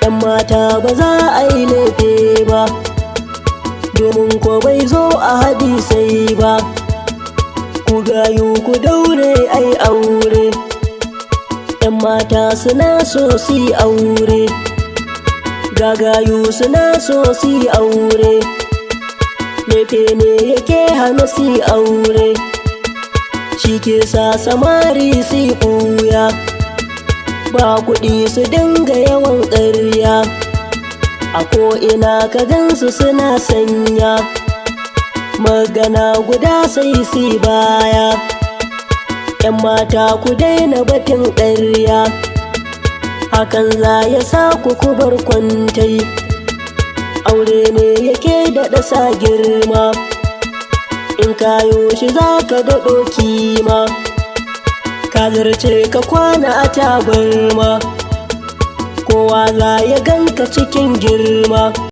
'yan mata ba za a yi laifi ba, domin ko bai zo a hadisai ba. Ku gayu ku daure ai aure, 'yan mata suna so su yi aure, gagayu suna so su yi aure. Laifi ne yake hana su yi aure, shi ke sa samari su yi ɓuya, ba kuɗi su dinga yawan ƙarya. A ko'ina ka gansu suna sanya magana guda sai su baya. 'Yan mata ku daina batun ƙarya, hakan za ya sa ku bar kwantai. Aure ne yake daɗa sa girma, in kayo shi za ka daɗo kima. Ka zarce ka kwana a tabarma, kowa za ya ganka cikin girma.